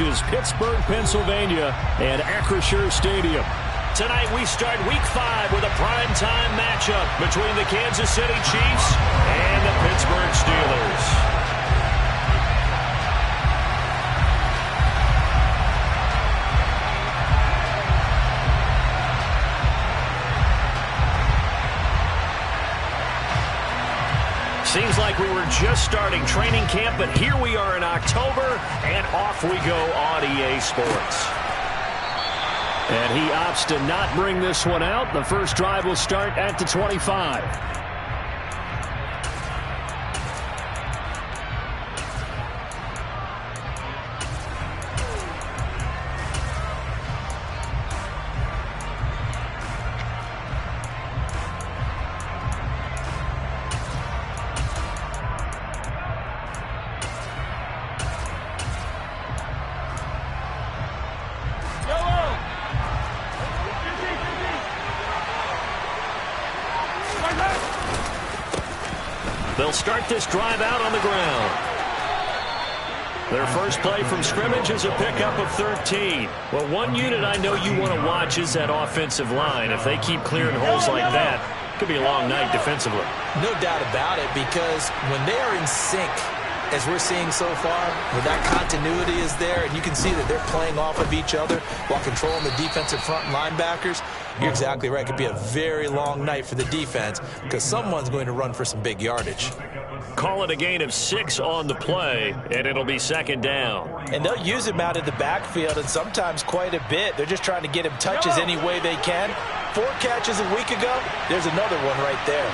is Pittsburgh, Pennsylvania, and Acrisure Stadium. Tonight we start Week 5 with a primetime matchup between the Kansas City Chiefs and the Pittsburgh Steelers. Seems like we were just starting training camp, but here we are in October, and off we go on EA Sports. And he opts to not bring this one out. The first drive will start at the 25. They'll start this drive out on the ground. Their first play from scrimmage is a pickup of 13. Well, one unit I know you want to watch is that offensive line. If they keep clearing holes like that, it could be a long night defensively. No doubt about it, because when they are in sync, as we're seeing so far, when that continuity is there, and you can see that they're playing off of each other while controlling the defensive front linebackers, you're exactly right. It could be a very long night for the defense because someone's going to run for some big yardage. Call it a gain of 6 on the play, and it'll be second down. And they'll use him out of the backfield, and sometimes quite a bit. They're just trying to get him touches any way they can. 4 catches a week ago. There's another one right there.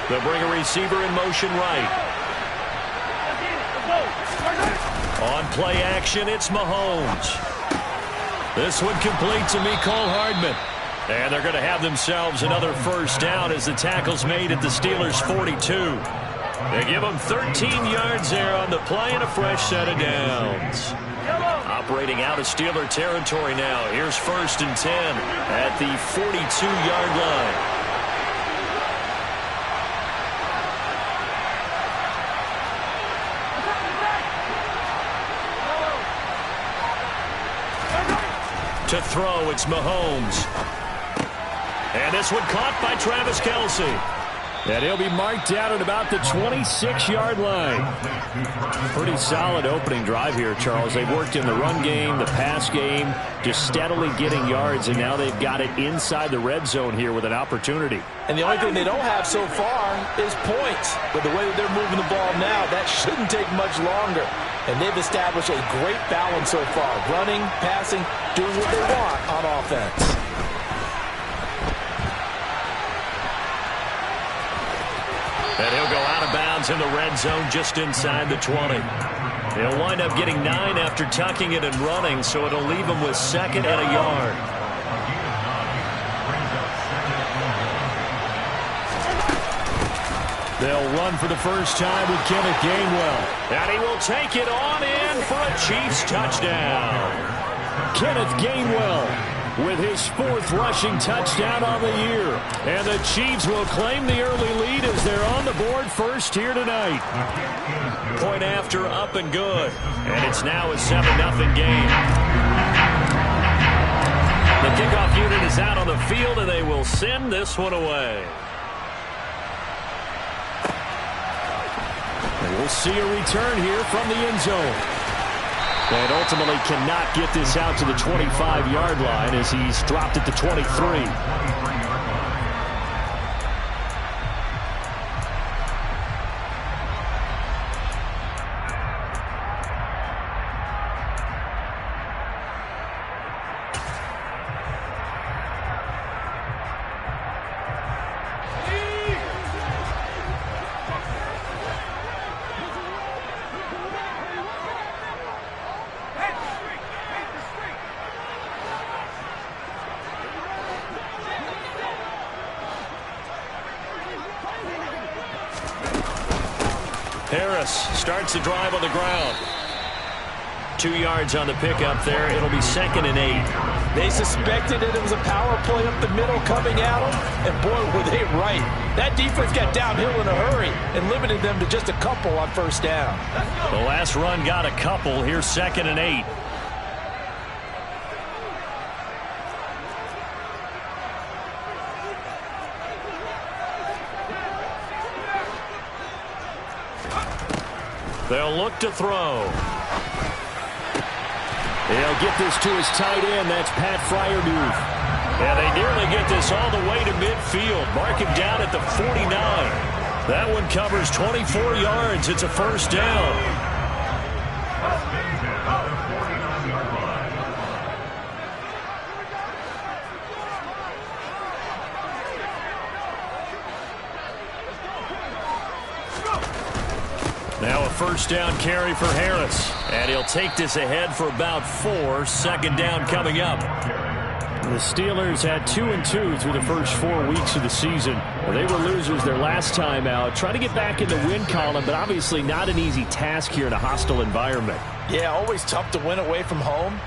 They'll bring a receiver in motion right. On play action, it's Mahomes. This one complete to Mecole Hardman. And they're going to have themselves another first down as the tackle's made at the Steelers' 42. They give them 13 yards there on the play and a fresh set of downs. Operating out of Steeler territory now. Here's 1st and 10 at the 42-yard line. To throw, it's Mahomes. And this one caught by Travis Kelce. And he'll be marked down at about the 26-yard line. Pretty solid opening drive here, Charles. They've worked in the run game, the pass game, just steadily getting yards, and now they've got it inside the red zone here with an opportunity. And the only thing they don't have so far is points. But the way that they're moving the ball now, that shouldn't take much longer. And they've established a great balance so far. Running, passing, doing what they want on offense. And he'll go out of bounds in the red zone just inside the 20. He'll wind up getting 9 after tucking it and running, so it'll leave him with 2nd and a yard. They'll run for the first time with Kenneth Gainwell. And he will take it on in for a Chiefs touchdown. Kenneth Gainwell with his 4th rushing touchdown on the year. And the Chiefs will claim the early lead as they're on the board first here tonight. Point after, up and good. And it's now a 7-0 game. The kickoff unit is out on the field, and they will send this one away. And we'll see a return here from the end zone. And ultimately cannot get this out to the 25-yard line as he's dropped at the 23. Harris starts the drive on the ground. 2 yards on the pickup there. It'll be 2nd and 8. They suspected that it was a power play up the middle coming at them, and boy, were they right. That defense got downhill in a hurry and limited them to just a couple on first down. The last run got a couple. Here's 2nd and 8. They'll look to throw. He'll get this to his tight end. That's Pat Freiermuth. And they nearly get this all the way to midfield. Mark him down at the 49. That one covers 24 yards. It's a first down. Now a first down carry for Harris. And he'll take this ahead for about 4. 2nd down coming up. The Steelers had 2-2 through the first 4 weeks of the season. Well, they were losers their last time out. Trying to get back in the win column, but obviously not an easy task here in a hostile environment. Yeah, always tough to win away from home.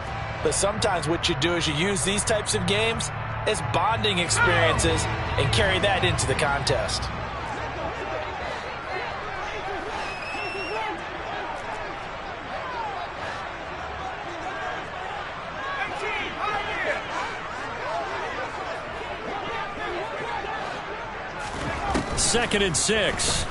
But sometimes what you do is you use these types of games as bonding experiences and carry that into the contest. Second and 6.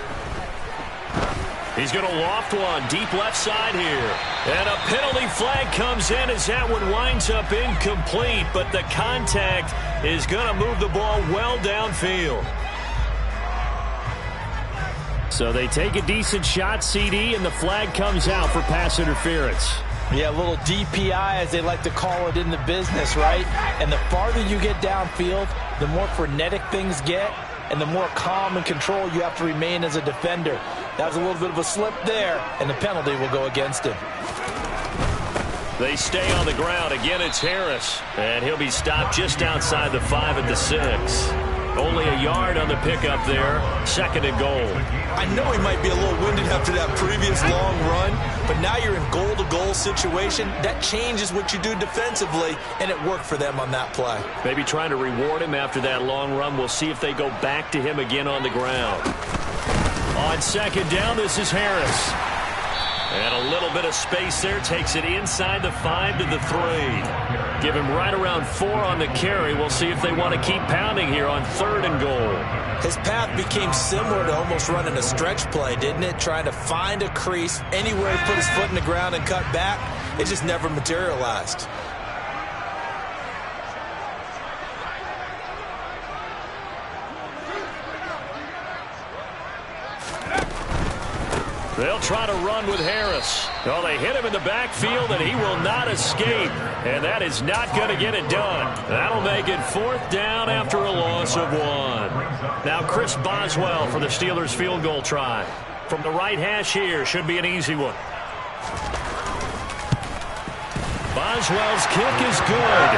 He's going to loft one deep left side here. And a penalty flag comes in as that one winds up incomplete. But the contact is going to move the ball well downfield. So they take a decent shot, CD, and the flag comes out for pass interference. Yeah, a little DPI, as they like to call it in the business, right? And the farther you get downfield, the more frenetic things get, and the more calm and control you have to remain as a defender. That was a little bit of a slip there, and the penalty will go against him. They stay on the ground. Again, it's Harris. And he'll be stopped just outside the 5 at the 6. Only a yard on the pickup there. 2nd and goal. I know he might be a little winded after that previous long run, but now you're in goal-to-goal situation. That changes what you do defensively, and it worked for them on that play. Maybe trying to reward him after that long run. We'll see if they go back to him again on the ground. On 2nd down, this is Harris. And a little bit of space there. Takes it inside the 5 to the 3. Give him right around 4 on the carry. We'll see if they want to keep pounding here on 3rd and goal. His path became similar to almost running a stretch play, didn't it? Trying to find a crease anywhere he put his foot in the ground and cut back. It just never materialized. They'll try to run with Harris. Oh, they hit him in the backfield, and he will not escape. And that is not going to get it done. That'll make it 4th down after a loss of 1. Now Chris Boswell for the Steelers field goal try. From the right hash here, should be an easy one. Boswell's kick is good.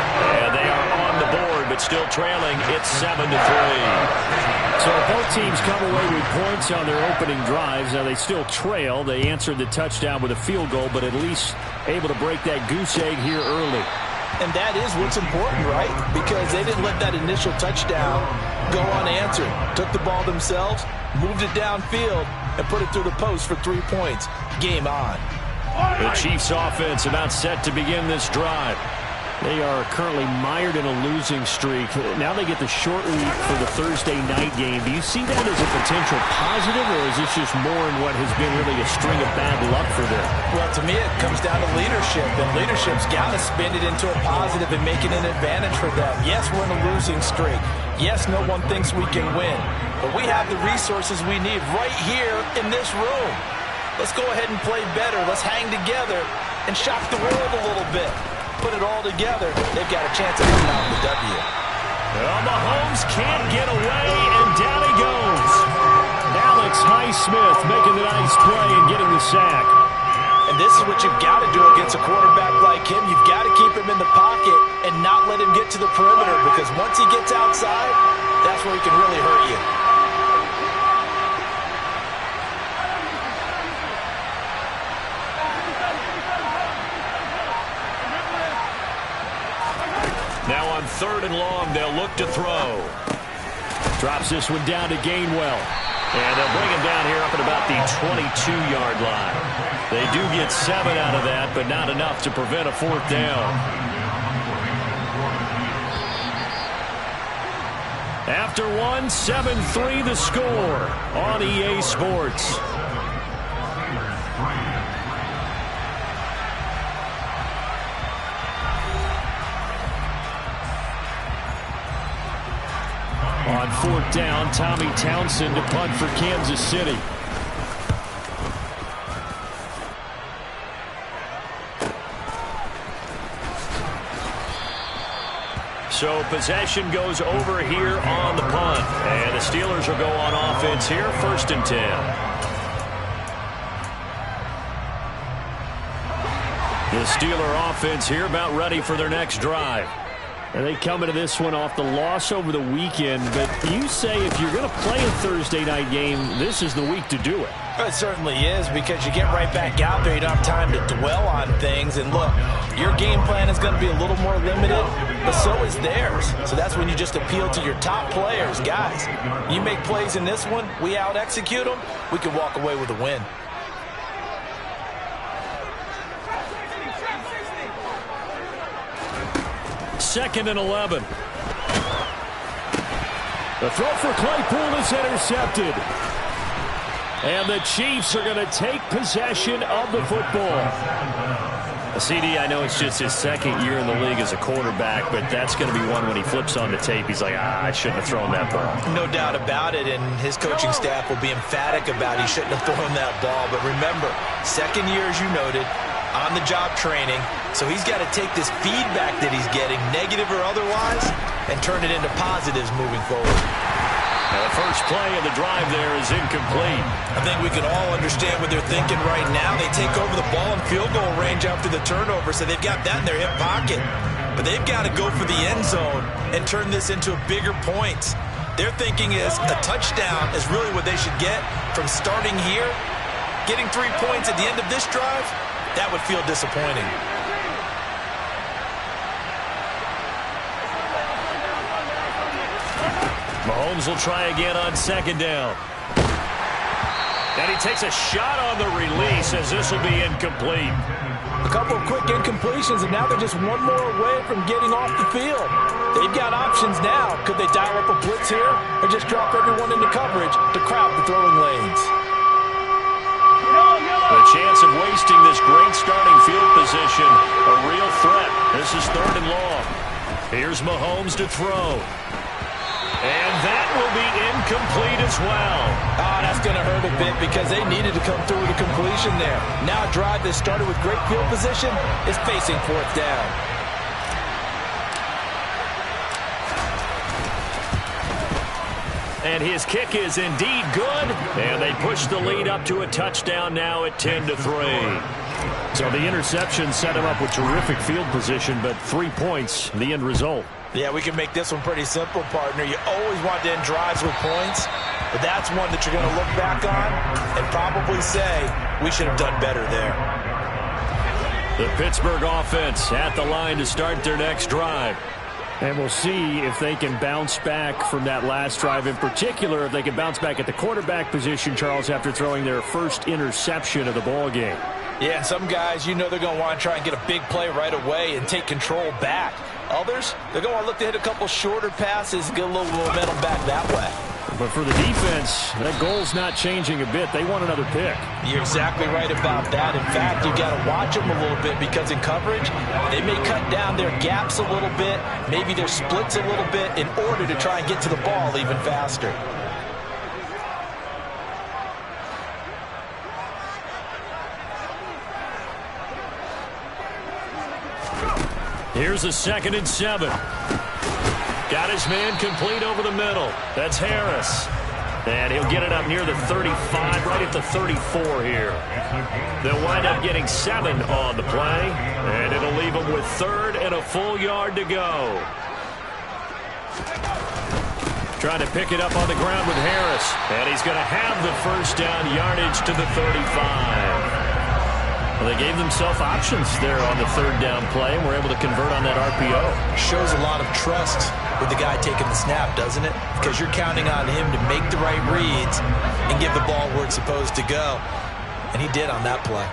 And they are on the board, but still trailing. It's 7-3. So both teams come away with points on their opening drives. Now they still trail. They answered the touchdown with a field goal, but at least able to break that goose egg here early. And that is what's important, right? Because they didn't let that initial touchdown go unanswered. Took the ball themselves, moved it downfield, and put it through the post for 3 points. Game on. The Chiefs offense about set to begin this drive. They are currently mired in a losing streak. Now they get the short week for the Thursday night game. Do you see that as a potential positive, or is this just more in what has been really a string of bad luck for them? Well, to me, it comes down to leadership, and leadership's got to spin it into a positive and make it an advantage for them. Yes, we're in a losing streak. Yes, no one thinks we can win, but we have the resources we need right here in this room. Let's go ahead and play better. Let's hang together and shock the world a little bit. Put it all together, they've got a chance of coming out with the W. Well, Mahomes can't get away, and down he goes. Alex Highsmith making the nice play and getting the sack. And this is what you've got to do against a quarterback like him. You've got to keep him in the pocket and not let him get to the perimeter, because once he gets outside, that's where he can really hurt you. Now on 3rd and long, they'll look to throw. Drops this one down to Gainwell. And they'll bring him down here up at about the 22-yard line. They do get 7 out of that, but not enough to prevent a 4th down. After 1, 7-3 the score on EA Sports. On 4th down, Tommy Townsend to punt for Kansas City. So possession goes over here on the punt. And the Steelers will go on offense here, 1st and 10. The Steeler offense here about ready for their next drive. And they come into this one off the loss over the weekend. But you say if you're going to play a Thursday night game, this is the week to do it. It certainly is, because you get right back out there. You don't have time to dwell on things. And look, your game plan is going to be a little more limited, but so is theirs. So that's when you just appeal to your top players. Guys, you make plays in this one, we out-execute them, we can walk away with a win. Second and 11. The throw for Claypool is intercepted. And the Chiefs are going to take possession of the football. CD, I know it's just his 2nd year in the league as a quarterback, but that's going to be one when he flips on the tape. He's like, I shouldn't have thrown that ball. No doubt about it, and his coaching staff will be emphatic about he shouldn't have thrown that ball. But remember, 2nd year, as you noted, on-the-job training. So he's got to take this feedback that he's getting, negative or otherwise, and turn it into positives moving forward. Now the first play of the drive there is incomplete. I think we can all understand what they're thinking right now. They take over the ball in field goal range after the turnover, so they've got that in their hip pocket. But they've got to go for the end zone and turn this into bigger points. Their thinking is a touchdown is really what they should get from starting here. Getting 3 points at the end of this drive, that would feel disappointing. Mahomes will try again on 2nd down. And he takes a shot on the release as this will be incomplete. A couple of quick incompletions, and now they're just one more away from getting off the field. They've got options now. Could they dial up a blitz here or just drop everyone into coverage to crowd the throwing lanes? The chance of wasting this great starting field position, a real threat. This is 3rd and long. Here's Mahomes to throw. And that will be incomplete as well. That's going to hurt a bit because they needed to come through with a completion there. Now a drive that started with great field position is facing 4th down. And his kick is indeed good. And they push the lead up to a touchdown now at 10-3. So the interception set him up with terrific field position, but 3 points, the end result. Yeah, we can make this one pretty simple, partner. You always want to end drives with points, but that's one that you're going to look back on and probably say, we should have done better there. The Pittsburgh offense at the line to start their next drive. And we'll see if they can bounce back from that last drive. In particular, if they can bounce back at the quarterback position, Charles, after throwing their first interception of the ball game. Yeah, and some guys, you know they're going to want to try and get a big play right away and take control back. Others, they're going to look to hit a couple shorter passes, get a little momentum back that way. But for the defense, that goal's not changing a bit. They want another pick. You're exactly right about that. In fact, you got to watch them a little bit because in coverage, they may cut down their gaps a little bit, maybe their splits a little bit in order to try and get to the ball even faster. Here's a 2nd and 7. Got his man complete over the middle. That's Harris. And he'll get it up near the 35, right at the 34 here. They'll wind up getting 7 on the play, and it'll leave them with 3rd and a full yard to go. Trying to pick it up on the ground with Harris. And he's going to have the first down, yardage to the 35. Well, they gave themselves options there on the third down play and were able to convert on that RPO. Shows a lot of trust with the guy taking the snap, doesn't it? Because you're counting on him to make the right reads and give the ball where it's supposed to go. And he did on that play.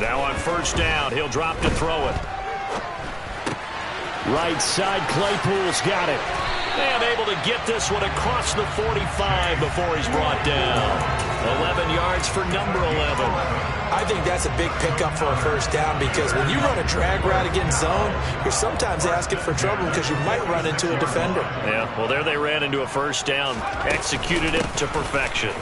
Now on first down, he'll drop to throw it. Right side, Claypool's got it. And able to get this one across the 45 before he's brought down. 11 yards for number 11. I think that's a big pickup for a first down because when you run a drag route against zone, you're sometimes asking for trouble because you might run into a defender. Yeah, well, there they ran into a first down. Executed it to perfection.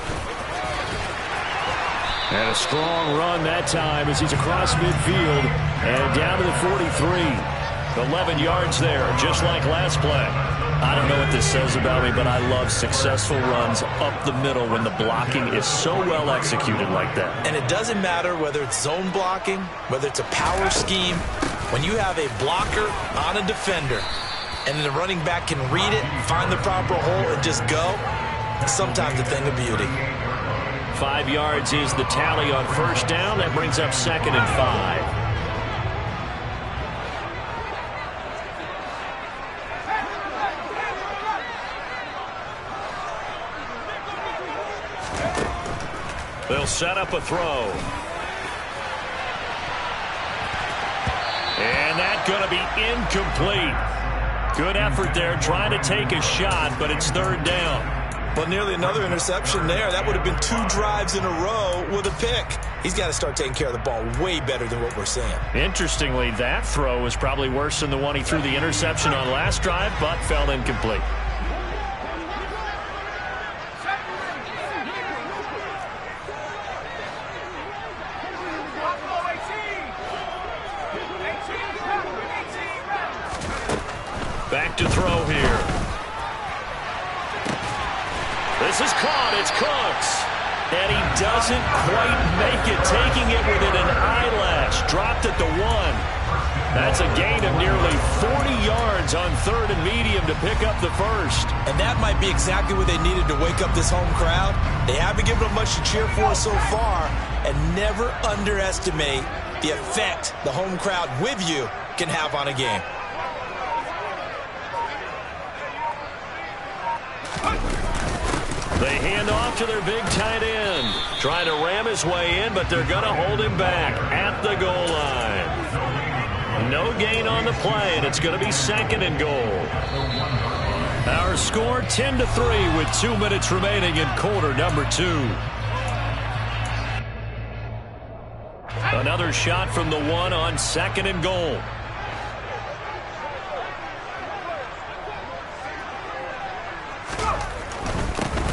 And a strong run that time as he's across midfield and down to the 43. 11 yards there, just like last play. I don't know what this says about me, but I love successful runs up the middle when the blocking is so well executed like that. And it doesn't matter whether it's zone blocking, whether it's a power scheme. When you have a blocker on a defender and the running back can read it, find the proper hole, and just go, it's sometimes a thing of beauty. 5 yards is the tally on first down. That brings up 2nd and 5. They'll set up a throw. And that's going to be incomplete. Good effort there trying to take a shot, but it's third down. But nearly another interception there. That would have been 2 drives in a row with a pick. He's got to start taking care of the ball way better than what we're seeing. Interestingly, that throw was probably worse than the one he threw the interception on last drive, but fell incomplete. Back to throw here. This is caught. It's Cooks. And he doesn't quite make it, taking it within an eyelash. Dropped at the 1. That's a gain of nearly 40 yards on 3rd and medium to pick up the first. And that might be exactly what they needed to wake up this home crowd. They haven't given them much to cheer for so far. And never underestimate the effect the home crowd with you can have on a game. They hand off to their big tight end. Trying to ram his way in, but they're going to hold him back at the goal line. No gain on the play, and it's going to be 2nd and goal. Our score 10-3 with 2 minutes remaining in quarter number 2. Another shot from the 1 on 2nd and goal.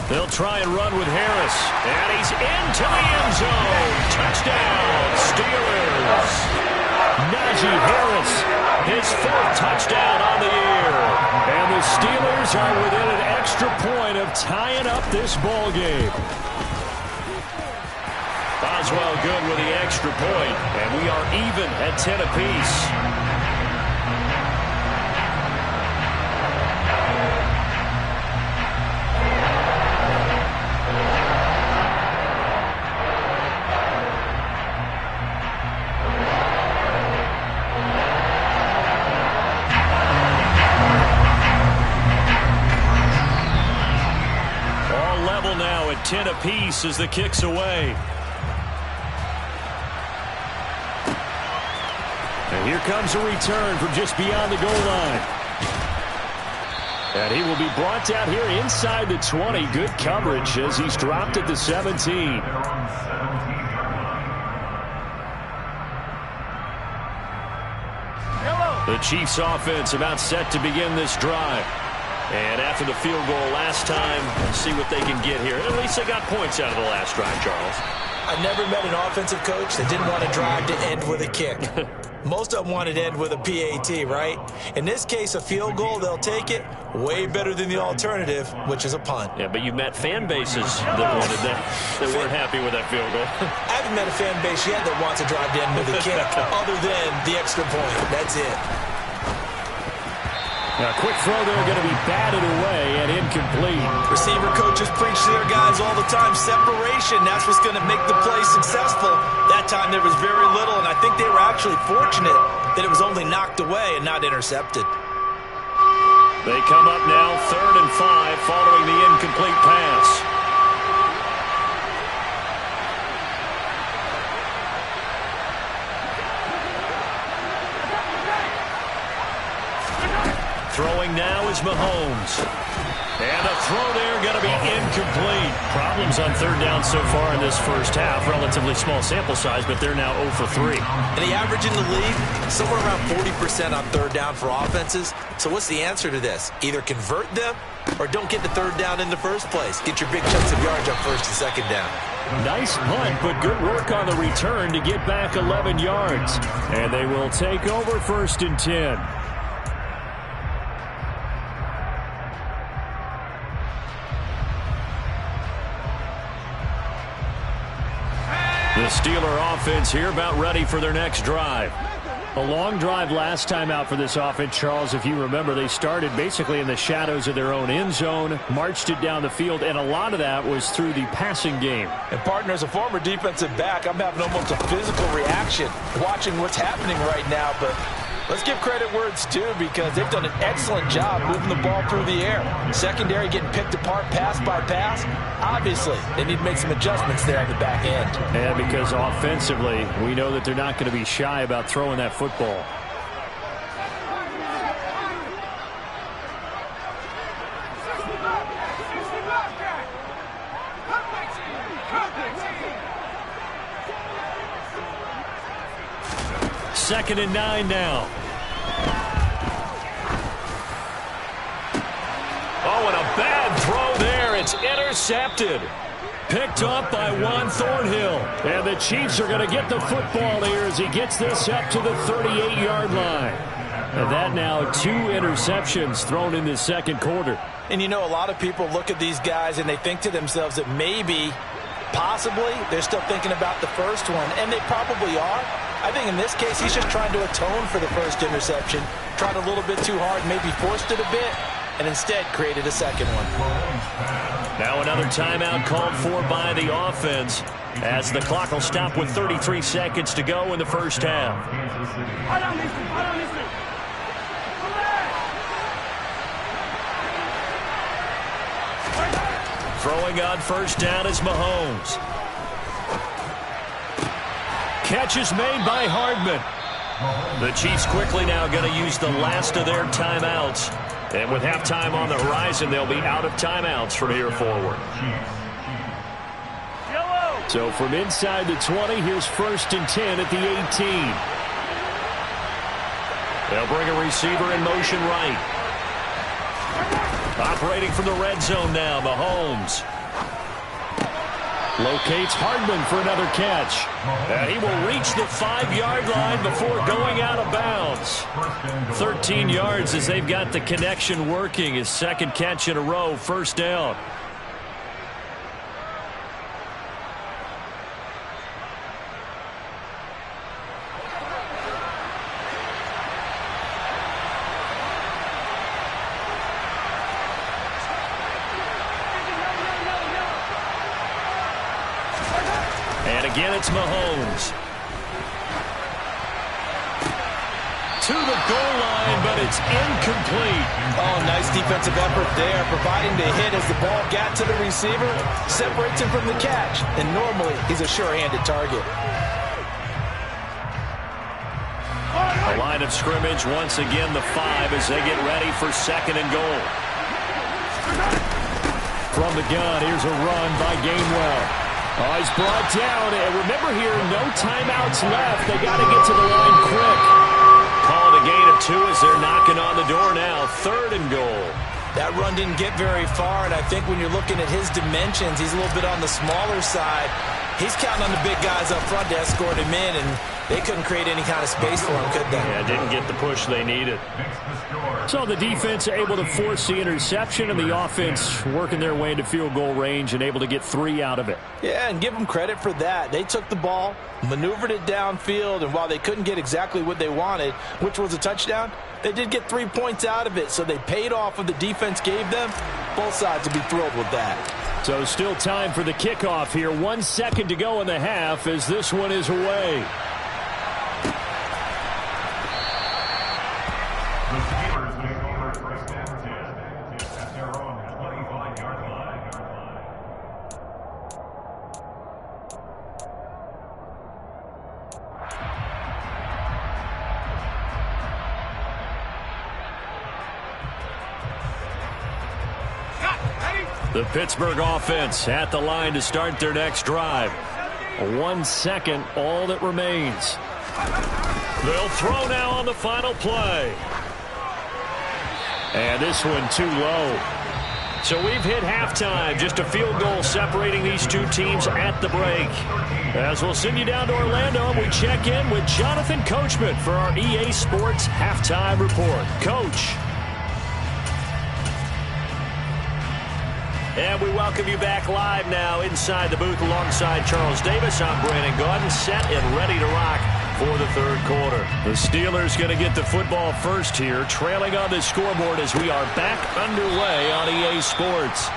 They'll try and run with Harris. And he's into the end zone. Touchdown, Steelers. Najee Harris, his 4th touchdown on the year. And the Steelers are within an extra point of tying up this ball game. Boswell good with the extra point. And we are even at 10 apiece. Now at 10 apiece as the kick's away. And here comes a return from just beyond the goal line. And he will be brought down here inside the 20. Good coverage as he's dropped at the 17. The Chiefs offense about set to begin this drive. And after the field goal last time, let's see what they can get here. At least they got points out of the last drive, Charles. I never met an offensive coach that didn't want to drive to end with a kick. Most of them wanted to end with a PAT, right? In this case, a field goal, they'll take it. Way better than the alternative, which is a punt. Yeah, but you met fan bases that wanted that weren't happy with that field goal. I haven't met a fan base yet that wants to drive to end with a kick other than the extra point. That's it. A quick throw there, going to be batted away and incomplete. Receiver coaches preach to their guys all the time. Separation, that's what's going to make the play successful. That time there was very little, and I think they were actually fortunate that it was only knocked away and not intercepted. They come up now 3rd and 5 following the incomplete pass. Throwing now is Mahomes. And a throw there going to be incomplete. Problems on 3rd down so far in this first half. Relatively small sample size, but they're now 0 for 3. And the average in the league, somewhere around 40% on 3rd down for offenses. So what's the answer to this? Either convert them or don't get the 3rd down in the first place. Get your big chunks of yards on 1st and 2nd down. Nice punt, but good work on the return to get back 11 yards. And they will take over 1st and 10. The Steeler offense here about ready for their next drive. A long drive last time out for this offense, Charles. If you remember, they started basically in the shadows of their own end zone, marched it down the field, and a lot of that was through the passing game. And, partner, as a former defensive back, I'm having almost a physical reaction watching what's happening right now. But let's give credit where it's due because they've done an excellent job moving the ball through the air. Secondary getting picked apart pass by pass. Obviously, they need to make some adjustments there at the back end. And because offensively, we know that they're not going to be shy about throwing that football. Second and 9 now. Oh, and a bad throw there. It's intercepted. Picked up by Juan Thornhill. And the Chiefs are going to get the football here as he gets this up to the 38-yard line. And that now 2 interceptions thrown in the second quarter. And you know, a lot of people look at these guys and they think to themselves that maybe, possibly, they're still thinking about the first one. And they probably are. I think in this case, he's just trying to atone for the first interception. Tried a little bit too hard, maybe forced it a bit, and instead created a second one. Now another timeout called for by the offense as the clock will stop with 33 seconds to go in the first half. Throwing on first down is Mahomes. Catch is made by Hardman. The Chiefs quickly now going to use the last of their timeouts. And with halftime on the horizon, they'll be out of timeouts from here forward. So from inside the 20, here's 1st and 10 at the 18. They'll bring a receiver in motion right. Operating from the red zone now, Mahomes. Locates Hardman for another catch. And he will reach the 5-yard line before going out of bounds. 13 yards as they've got the connection working. His second catch in a row, first down. Again, it's Mahomes. To the goal line, but it's incomplete. Oh, nice defensive effort there, providing the hit as the ball got to the receiver, separates him from the catch, and normally he's a sure-handed target. A line of scrimmage, once again the 5 as they get ready for 2nd and goal. From the gun, here's a run by Gainwell. Oh, he's brought down, and remember here, no timeouts left. They got to get to the line quick. Call it a gain of 2 as they're knocking on the door now. 3rd and goal. That run didn't get very far, and I think when you're looking at his dimensions, he's a little bit on the smaller side. He's counting on the big guys up front to escort him in, and they couldn't create any kind of space for him, could they? Yeah, didn't get the push they needed. So the defense able to force the interception, and the offense working their way into field goal range and able to get 3 out of it. Yeah, and give them credit for that. They took the ball, maneuvered it downfield, and while they couldn't get exactly what they wanted, which was a touchdown, they did get 3 points out of it, so they paid off what the defense gave them. Both sides will be thrilled with that. So still time for the kickoff here. 1 second to go in the half as this one is away. The Steelers make over first and 10 at their own 25-yard line. The Pittsburgh offense at the line to start their next drive. 1 second, all that remains. They'll throw now on the final play. And this one too low. So we've hit halftime. Just a field goal separating these two teams at the break. As we'll send you down to Orlando, we check in with Jonathan Coachman for our EA Sports Halftime Report. Coach. And we welcome you back live now inside the booth alongside Charles Davis. I'm Brandon Gaudin, set and ready to rock for the third quarter. The Steelers going to get the football first here, trailing on the scoreboard as we are back underway on EA Sports.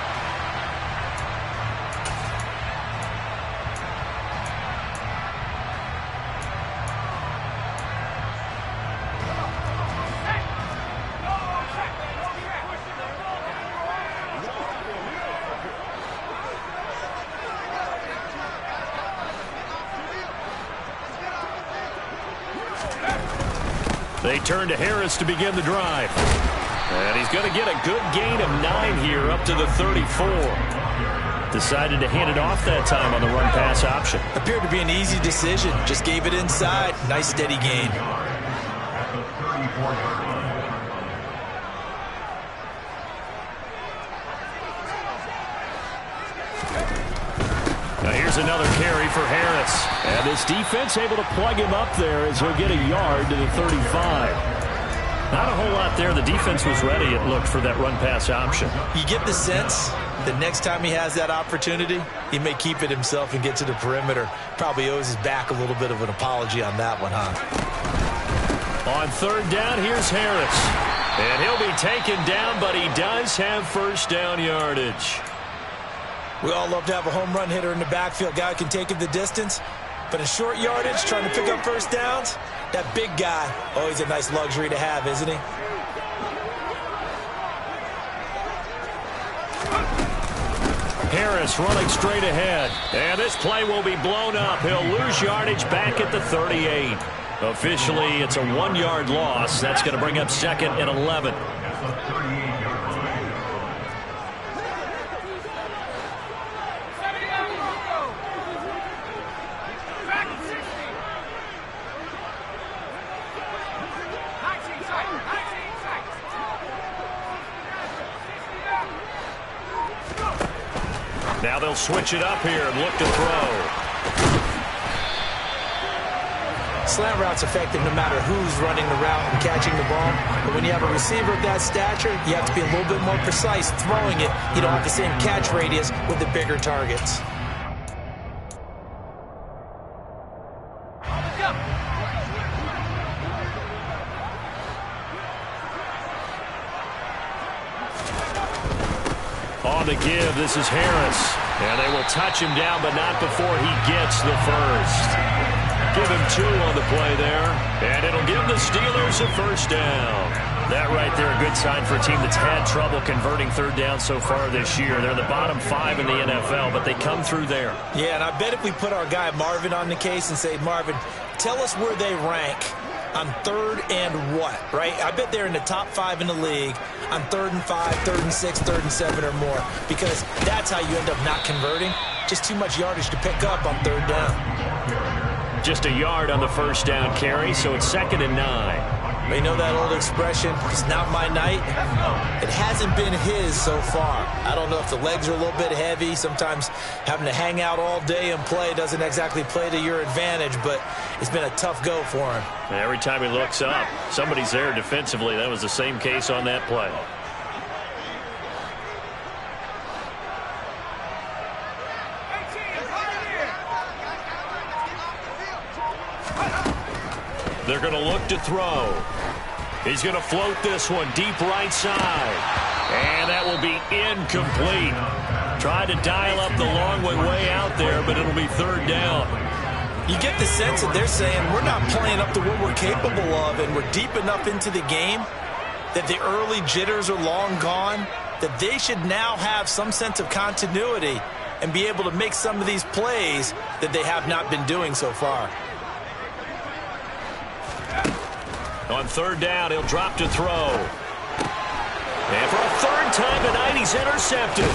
They turn to Harris to begin the drive. And he's going to get a good gain of 9 here up to the 34. Decided to hand it off that time on the run-pass option. Appeared to be an easy decision. Just gave it inside. Nice steady gain. Now here's another carry for Harris. And this defense able to plug him up there as he'll get a yard to the 35. Not a whole lot there. The defense was ready, it looked, for that run-pass option. You get the sense that next time he has that opportunity, he may keep it himself and get to the perimeter. Probably owes his back a little bit of an apology on that one, huh? On third down, here's Harris. And he'll be taken down, but he does have first down yardage. We all love to have a home run hitter in the backfield. Guy can take it the distance. But in short yardage, trying to pick up first downs, that big guy, always a nice luxury to have, isn't he? Harris running straight ahead. And this play will be blown up. He'll lose yardage back at the 38. Officially, it's a 1-yard loss. That's going to bring up second and 11. Now they'll switch it up here and look to throw. Slant route's effective no matter who's running the route and catching the ball. But when you have a receiver of that stature, you have to be a little bit more precise throwing it. You don't have the same catch radius with the bigger targets. On the give, this is Harris. And they will touch him down, but not before he gets the first. Give him 2 on the play there. And it'll give the Steelers a first down. That right there, a good sign for a team that's had trouble converting third down so far this year. They're the bottom 5 in the NFL, but they come through there. Yeah, and I bet if we put our guy Marvin on the case and say, Marvin, tell us where they rank on third and what, right? I bet they're in the top 5 in the league on 3rd and 5, 3rd and 6, 3rd and 7 or more, because that's how you end up not converting. Just too much yardage to pick up on third down. Just a yard on the first down carry, so it's second and 9. You know that old expression, it's not my night? It hasn't been his so far. I don't know if the legs are a little bit heavy. Sometimes having to hang out all day and play doesn't exactly play to your advantage, but it's been a tough go for him. Every time he looks up, somebody's there defensively. That was the same case on that play. They're going to look to throw. He's going to float this one deep right side. And that will be incomplete. Tried to dial up the long way out there, but it'll be third down. You get the sense that they're saying we're not playing up to what we're capable of, and we're deep enough into the game that the early jitters are long gone, that they should now have some sense of continuity and be able to make some of these plays that they have not been doing so far. On third down, he'll drop to throw. And for a third time tonight, he's intercepted.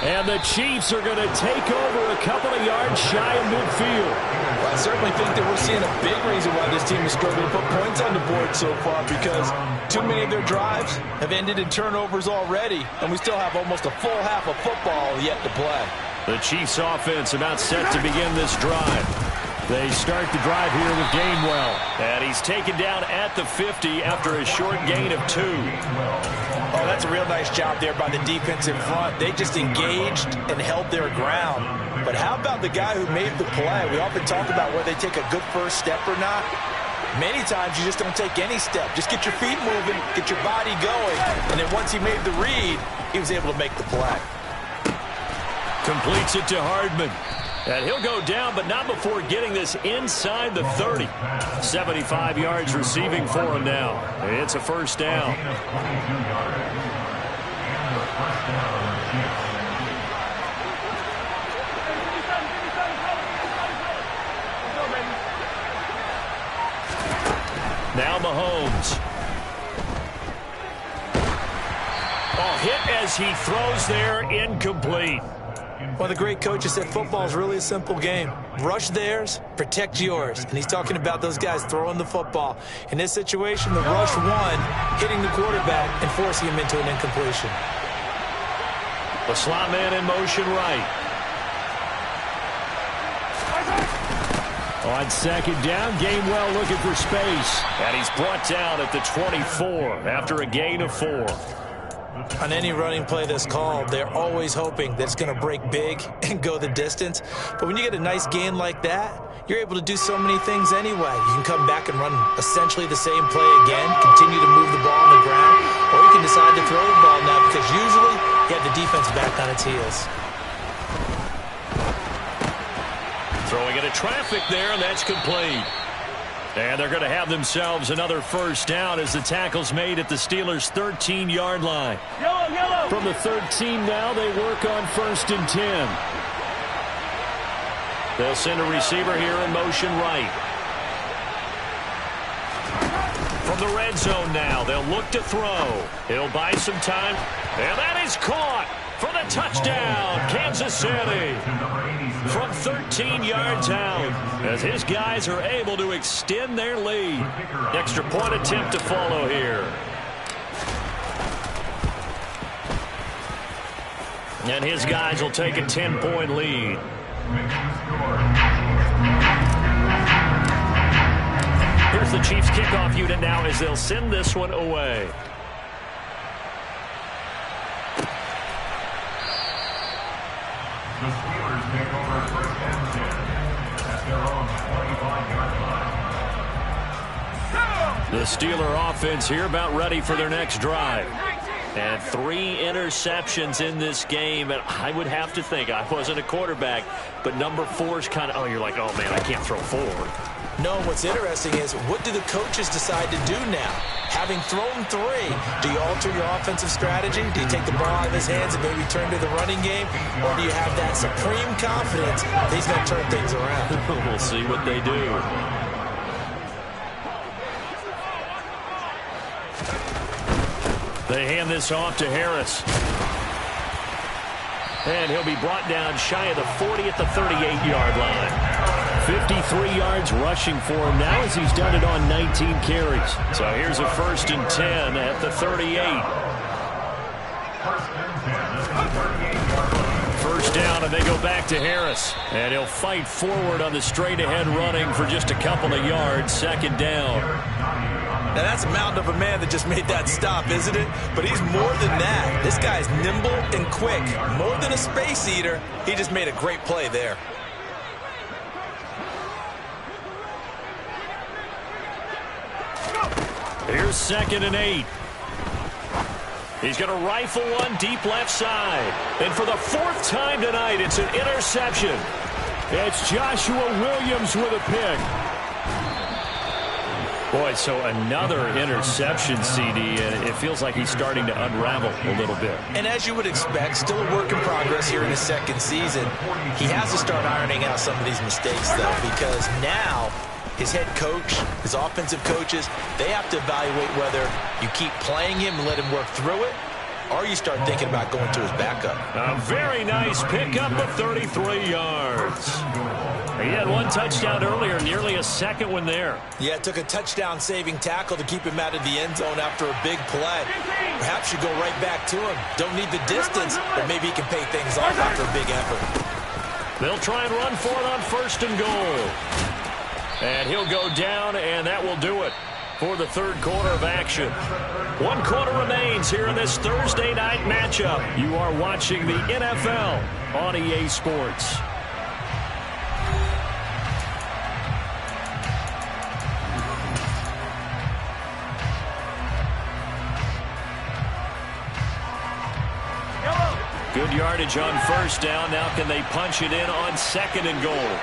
And the Chiefs are going to take over a couple of yards shy of midfield. Well, I certainly think that we're seeing a big reason why this team is struggling to put points on the board so far, because too many of their drives have ended in turnovers already, and we still have almost a full half of football yet to play. The Chiefs offense about set to begin this drive. They start the drive here with Gainwell. And he's taken down at the 50 after a short gain of 2. Oh, that's a real nice job there by the defense in front. They just engaged and held their ground. But how about the guy who made the play? We often talk about whether they take a good first step or not. Many times you just don't take any step. Just get your feet moving, get your body going. And then once he made the read, he was able to make the play. Completes it to Hardman. And he'll go down, but not before getting this inside the 30. 75 yards receiving for him now. It's a first down. Now Mahomes. Oh, hit as he throws there, incomplete. One of the great coaches said football is really a simple game. Rush theirs, protect yours. And he's talking about those guys throwing the football. In this situation, the rush won, hitting the quarterback and forcing him into an incompletion. The slot man in motion right. On second down, Gainwell looking for space. And he's brought down at the 24 after a gain of 4. On any running play that's called, they're always hoping that it's going to break big and go the distance. But when you get a nice gain like that, you're able to do so many things anyway. You can come back and run essentially the same play again, continue to move the ball on the ground, or you can decide to throw the ball now because usually you have the defense back on its heels. Throwing into traffic there, and that's complete. And they're going to have themselves another first down as the tackle's made at the Steelers' 13-yard line. From the 13 now, they work on 1st and 10. They'll send a receiver here in motion right. From the red zone now, they'll look to throw. He'll buy some time. And that is caught for the touchdown, Kansas City. From 13 yards out, as his guys are able to extend their lead. Extra point attempt to follow here. And his guys will take a 10-point lead. Here's the Chiefs kickoff unit now as they'll send this one away. The Steelers take over 1st and 10 at their own 25-yard line. The Steeler offense here about ready for their next drive. And 3 interceptions in this game. And I would have to think, I wasn't a quarterback, but number 4 is kind of, oh, you're like, oh, man, I can't throw 4. No, what's interesting is what do the coaches decide to do now? Having thrown 3, do you alter your offensive strategy? Do you take the ball out of his hands and maybe turn to the running game? Or do you have that supreme confidence that he's going to turn things around? We'll see what they do. They hand this off to Harris. And he'll be brought down shy of the 40 at the 38-yard line. 53 yards rushing for him now as he's done it on 19 carries. So here's a 1st and 10 at the 38. First down, and they go back to Harris. And he'll fight forward on the straight-ahead running for just a couple of yards. 2nd down. Now, that's a mountain of a man that just made that stop, isn't it? But he's more than that. This guy's nimble and quick. More than a space eater. He just made a great play there. Here's 2nd and 8. He's going to rifle one deep left side. And for the 4th time tonight, it's an interception. It's Joshua Williams with a pick. Boy, so another interception, CD, and it feels like he's starting to unravel a little bit. And as you would expect, still a work in progress here in his 2nd season. He has to start ironing out some of these mistakes, though, because now his head coach, his offensive coaches, they have to evaluate whether you keep playing him and let him work through it, or you start thinking about going to his backup. A very nice pickup of 33 yards. He had one touchdown earlier, nearly a second one there. Yeah, it took a touchdown-saving tackle to keep him out of the end zone after a big play. Perhaps you go right back to him. Don't need the distance, but maybe he can pay things off after a big effort. They'll try and run for it on 1st and goal. And he'll go down, and that will do it for the 3rd quarter of action. 1 quarter remains here in this Thursday night matchup. You are watching the NFL on EA Sports. Good yardage on 1st down. Now can they punch it in on 2nd and goal?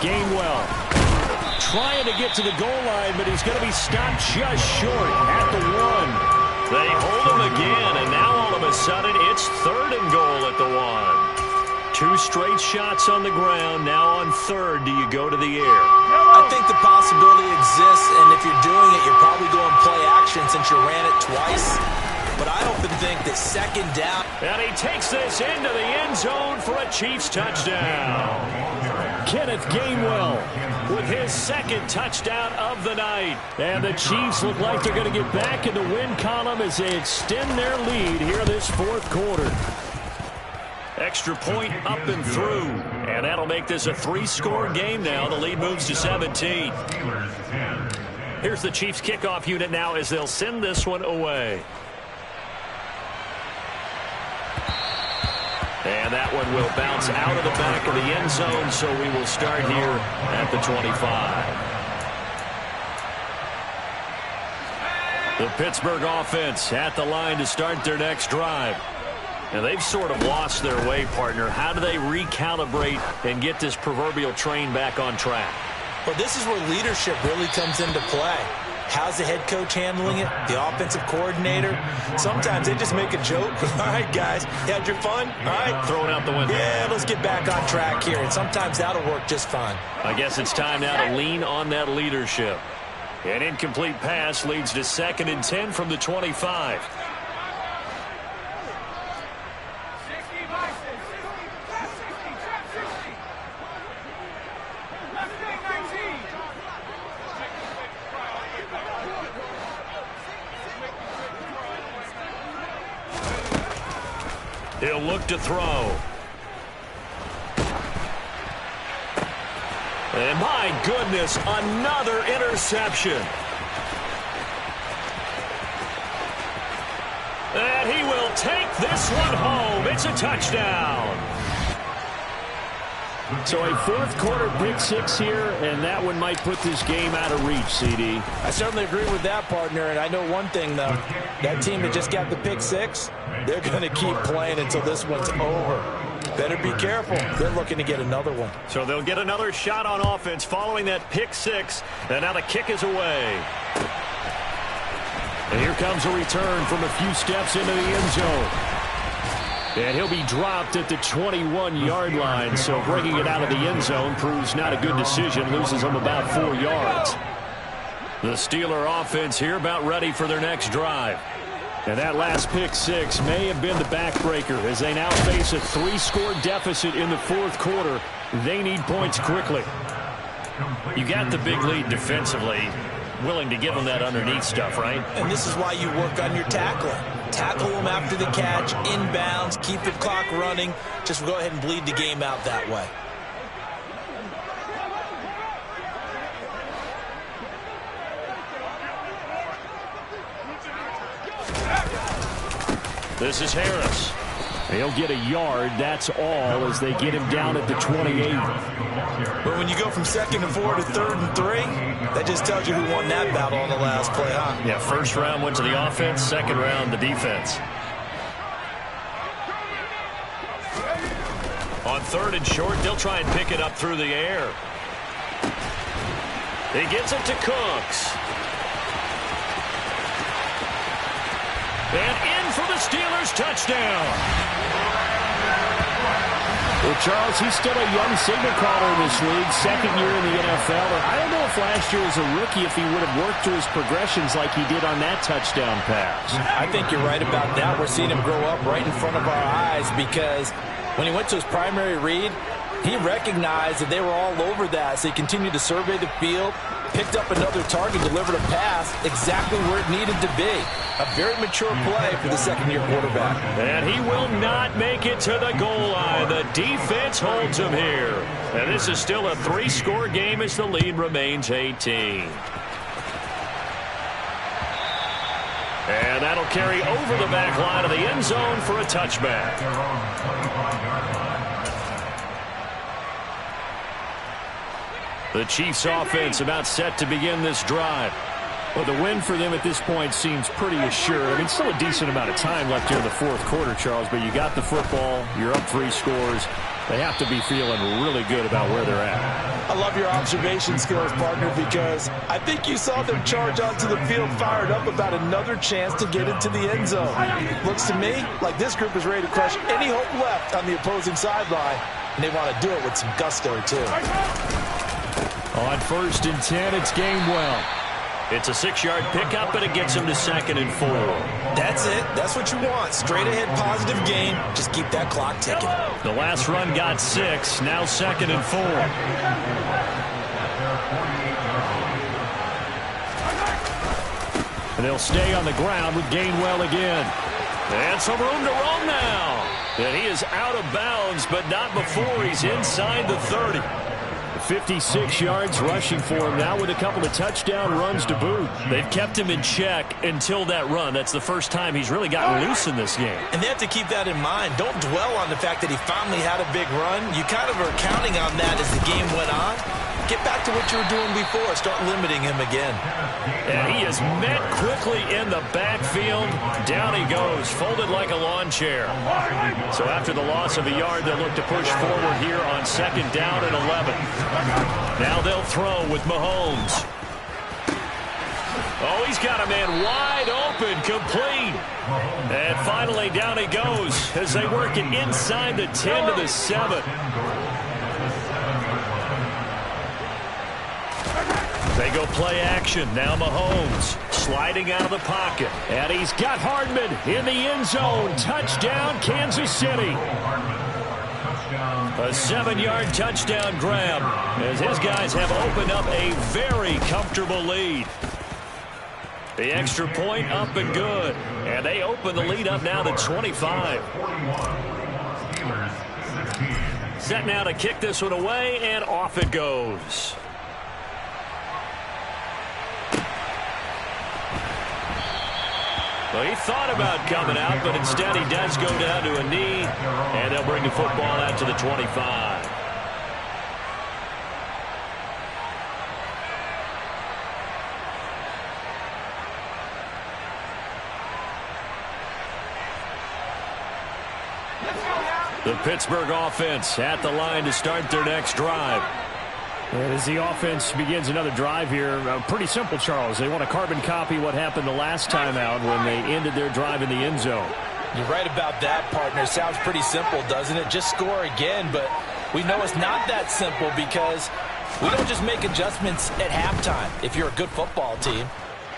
Gainwell trying to get to the goal line, but he's going to be stopped just short at the 1. They hold him again, and now all of a sudden it's 3rd and goal at the 1. 2 straight shots on the ground. Now on 3rd, do you go to the air? I think the possibility exists, and if you're doing it, you're probably going play action since you ran it twice. But I often think that 2nd down. And he takes this into the end zone for a Chiefs touchdown. Kenneth Gainwell with his 2nd touchdown of the night. And the Chiefs look like they're going to get back in the win column as they extend their lead here this 4th quarter. Extra point up and through. And that'll make this a 3-score game now. The lead moves to 17. Here's the Chiefs kickoff unit now as they'll send this one away. And that one will bounce out of the back of the end zone, so we will start here at the 25. The Pittsburgh offense at the line to start their next drive. And they've sort of lost their way, partner. How do they recalibrate and get this proverbial train back on track? Well, this is where leadership really comes into play. How's the head coach handling it? The offensive coordinator? Sometimes they just make a joke. All right, guys, you had your fun? All right. Throw it out the window. Yeah, let's get back on track here. And sometimes that'll work just fine. I guess it's time now to lean on that leadership. An incomplete pass leads to 2nd and 10 from the 25. He'll look to throw. And my goodness, another interception. And he will take this one home. It's a touchdown. So a 4th quarter pick 6 here, and that one might put this game out of reach, CD. I certainly agree with that, partner. And I know one thing, though. That team that just got the pick 6, they're going to keep playing until this one's over. Better be careful. They're looking to get another one. So they'll get another shot on offense following that pick 6. And now the kick is away. And here comes a return from a few steps into the end zone. And he'll be dropped at the 21-yard line. So bringing it out of the end zone proves not a good decision. Loses him about 4 yards. The Steeler offense here about ready for their next drive. And that last pick six may have been the backbreaker as they now face a 3-score deficit in the fourth quarter. They need points quickly. You got the big lead defensively. Willing to give them that underneath stuff, right? And this is why you work on your tackling. Tackle them after the catch, inbounds, keep the clock running. Just go ahead and bleed the game out that way. This is Harris. They'll get a yard, that's all, as they get him down at the 28. But when you go from 2nd and 4 to 3rd and 3, that just tells you who won that battle on the last play, huh? Yeah, first round went to the offense, second round the defense. On 3rd and short, they'll try and pick it up through the air. He gets it to Cooks. And in for the Steelers touchdown. Well, Charles, he's still a young signal caller in this league, second year in the NFL. I don't know if last year as a rookie if he would have worked through his progressions like he did on that touchdown pass. I think you're right about that. We're seeing him grow up right in front of our eyes because when he went to his primary read, he recognized that they were all over that, so he continued to survey the field, picked up another target, delivered a pass exactly where it needed to be. A very mature play for the second-year quarterback. And he will not make it to the goal line. The defense holds him here. And this is still a 3-score game as the lead remains 18. And that'll carry over the back line of the end zone for a touchback. The Chiefs offense about set to begin this drive. Well, the win for them at this point seems pretty assured. I mean, still a decent amount of time left here in the fourth quarter, Charles, but you got the football, you're up 3 scores. They have to be feeling really good about where they're at. I love your observation skills, partner, because I think you saw them charge onto the field fired up about another chance to get into the end zone. Looks to me like this group is ready to crush any hope left on the opposing sideline, and they want to do it with some gusto, too. On 1st and 10, it's Gainwell. It's a 6-yard pickup, and it gets him to 2nd and 4. That's it. That's what you want. Straight ahead positive gain. Just keep that clock ticking. The last run got 6. Now 2nd and 4. And they'll stay on the ground with Gainwell again. And some room to roam now. And he is out of bounds, but not before he's inside the 30. 56 yards rushing for him now with a couple of touchdown runs to boot. They've kept him in check until that run. That's the first time he's really gotten loose in this game. And they have to keep that in mind. Don't dwell on the fact that he finally had a big run. You kind of are counting on that as the game went on. Get back to what you were doing before. Start limiting him again. And he is met quickly in the backfield. Down he goes, folded like a lawn chair. So after the loss of a yard, they'll look to push forward here on 2nd down and 11. Now they'll throw with Mahomes. Oh, he's got a man wide open, complete. And finally down he goes as they work it inside the 10 to the 7. They go play action. Now Mahomes sliding out of the pocket. And he's got Hardman in the end zone. Touchdown, Kansas City. A 7-yard touchdown grab as his guys have opened up a very comfortable lead. The extra point up and good. And they open the lead up now to 25. Set now to kick this one away, and off it goes. Well, he thought about coming out, but instead he does go down to a knee, and they'll bring the football out to the 25. The Pittsburgh offense at the line to start their next drive. As the offense begins another drive here, pretty simple, Charles. They want to carbon copy what happened the last time out when they ended their drive in the end zone. You're right about that, partner. Sounds pretty simple, doesn't it? Just score again, but we know it's not that simple because we don't just make adjustments at halftime if you're a good football team.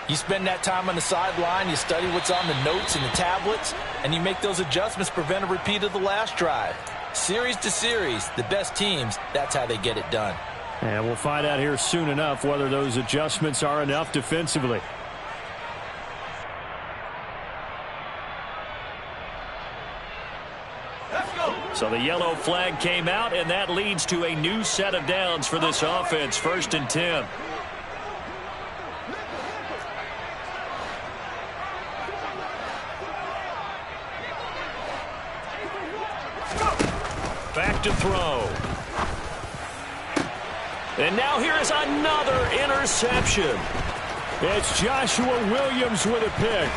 You spend that time on the sideline, you study what's on the notes and the tablets, and you make those adjustments to prevent a repeat of the last drive. Series to series, the best teams, that's how they get it done. And we'll find out here soon enough whether those adjustments are enough defensively. So the yellow flag came out, and that leads to a new set of downs for this offense. 1st and 10. Back to throw. And now here is another interception. It's Joshua Williams with a pick.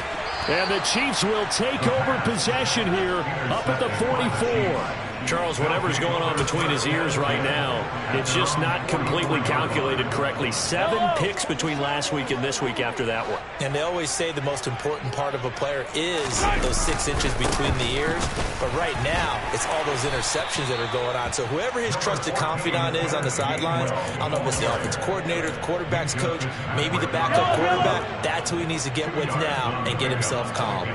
And the Chiefs will take over possession here up at the 44. Charles, whatever's going on between his ears right now, it's just not completely calculated correctly. 7 picks between last week and this week after that one. And they always say the most important part of a player is those 6 inches between the ears. But right now, it's all those interceptions that are going on. So whoever his trusted confidant is on the sidelines, I don't know if it's the offensive coordinator, the quarterback's coach, maybe the backup quarterback, that's who he needs to get with now and get himself calm.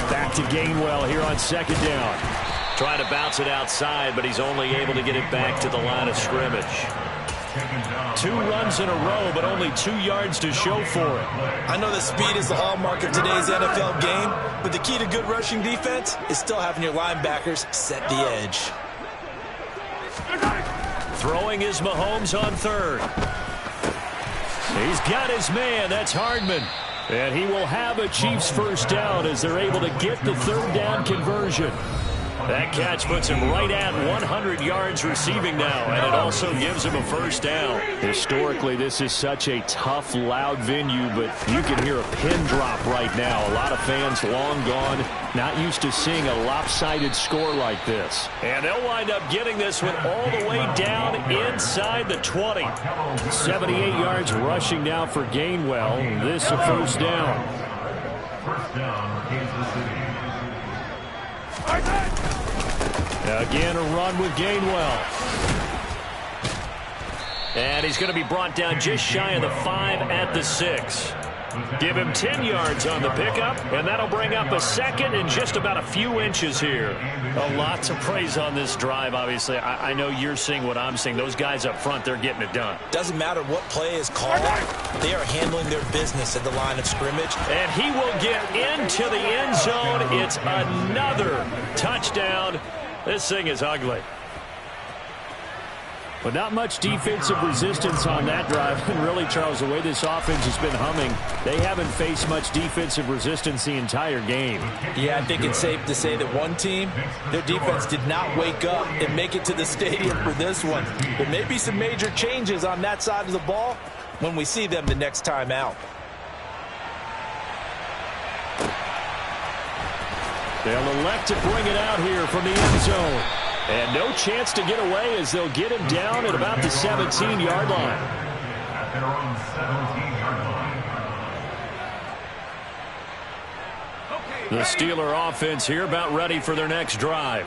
Back to Gainwell here on 2nd down. Trying to bounce it outside, but he's only able to get it back to the line of scrimmage. 2 runs in a row, but only 2 yards to show for it. I know that speed is the hallmark of today's NFL game, but the key to good rushing defense is still having your linebackers set the edge. Throwing is Mahomes on 3rd. He's got his man. That's Hardman. And he will have a Chiefs 1st down as they're able to get the 3rd down conversion. That catch puts him right at 100 yards receiving now, and it also gives him a 1st down. Historically, this is such a tough, loud venue, but you can hear a pin drop right now. A lot of fans long gone, not used to seeing a lopsided score like this. And they'll wind up getting this one all the way down inside the 20. 78 yards rushing now for Gainwell. This a 1st down. 1st down, Kansas City. Again, a run with Gainwell. And he's going to be brought down just shy of the 5 at the 6. Give him 10 yards on the pickup, and that'll bring up a 2nd and just about a few inches here. A lot to praise on this drive, obviously. I know you're seeing what I'm seeing. Those guys up front, they're getting it done. Doesn't matter what play is called. They are handling their business at the line of scrimmage. And he will get into the end zone. It's another touchdown. This thing is ugly. But not much defensive resistance on that drive. And really, Charles, the way this offense has been humming, they haven't faced much defensive resistance the entire game. Yeah, I think it's safe to say that one team, their defense did not wake up and make it to the stadium for this one. There may be some major changes on that side of the ball when we see them the next time out. They'll elect to bring it out here from the end zone. And no chance to get away as they'll get him down at about the 17-yard line. At their own 17-yard line. The Steeler offense here about ready for their next drive.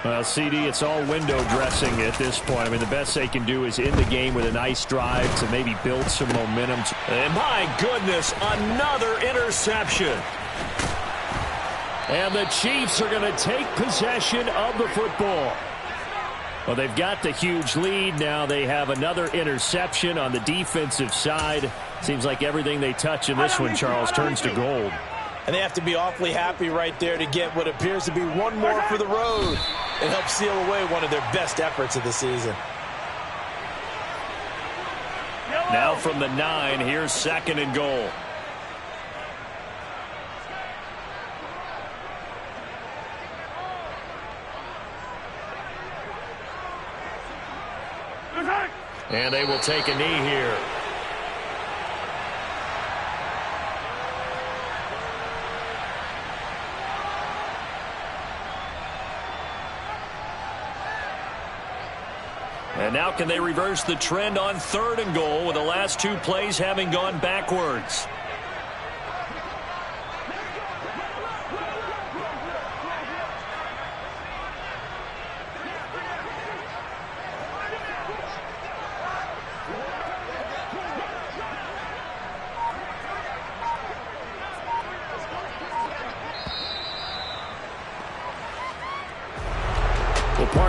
Well, CD, it's all window dressing at this point. I mean, the best they can do is end the game with a nice drive to maybe build some momentum. And my goodness, another interception. And the Chiefs are going to take possession of the football. Well, they've got the huge lead. Now they have another interception on the defensive side. Seems like everything they touch in this one, Charles, turns to gold. And they have to be awfully happy right there to get what appears to be one more for the road. It helps seal away one of their best efforts of the season. Now from the 9, here's 2nd and goal. And they will take a knee here. And now can they reverse the trend on 3rd and goal with the last 2 plays having gone backwards?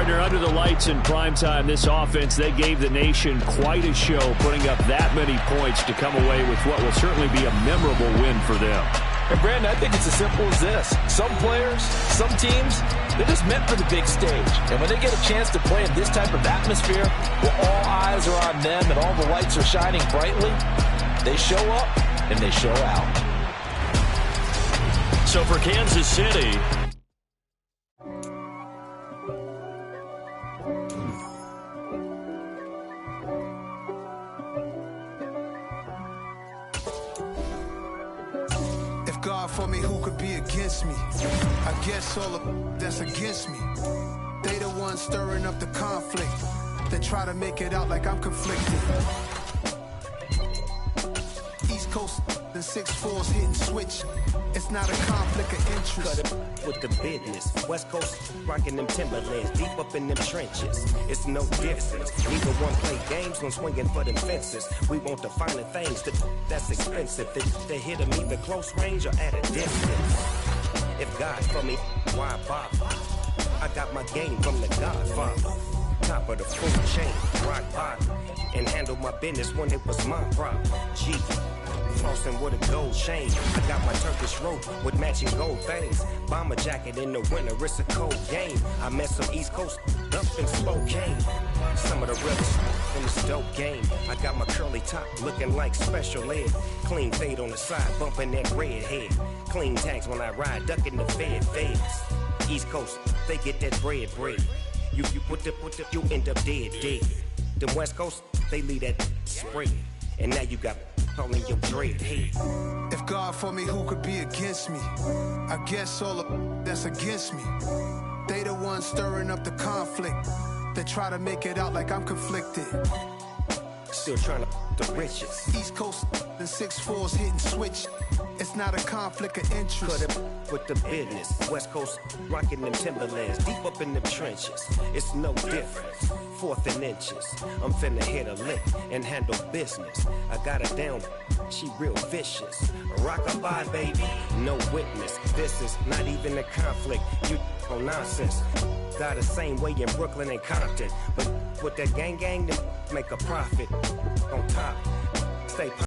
Partner, under the lights in primetime, this offense, they gave the nation quite a show, putting up that many points to come away with what will certainly be a memorable win for them. And Brandon, I think it's as simple as this. Some players, some teams, they're just meant for the big stage. And when they get a chance to play in this type of atmosphere, where all eyes are on them and all the lights are shining brightly, they show up and they show out. So for Kansas City, God for me, who could be against me? I guess all of that's against me. They the ones stirring up the conflict. They try to make it out like I'm conflicted. East Coast, the 6'4's hitting switch. It's not a conflict of interest. Cut it with the business. West Coast rocking them Timberlands, deep up in them trenches. It's no difference. Neither one play games when swinging for them fences. We want the finer things that's expensive. They hit them either close range or at a distance. If God for me, why bother? I got my game from the Godfather. Top of the food chain, rock bottom. And handle my business when it was my problem. G. Flossing with a gold chain. I got my Turkish rope with matching gold things. Bomber jacket in the winter, it's a cold game. I met some East Coast up in Spokane. Some of the realest in this dope game. I got my curly top looking like special ed. Clean fade on the side, bumping that red head. Clean tags when I ride, ducking the feds. East Coast, they get that bread. You you end up dead. Them West Coast, they leave that spray. And now you got calling your dread head. If God for me, who could be against me? I guess all of that's against me. They the ones stirring up the conflict. They try to make it out like I'm conflicted. Still trying to the riches. East Coast, the 6'4's hitting switch. It's not a conflict of interest. Cut it with the business. West Coast rocking them Timberlands, deep up in them trenches. It's no difference. 4th and inches. I'm finna hit a lick and handle business. I got her down, she real vicious. Rock-a-bye, baby, no witness. This is not even a conflict. You on nonsense. Got the same way in Brooklyn and Compton. But with that gang, they make a profit on top. Stay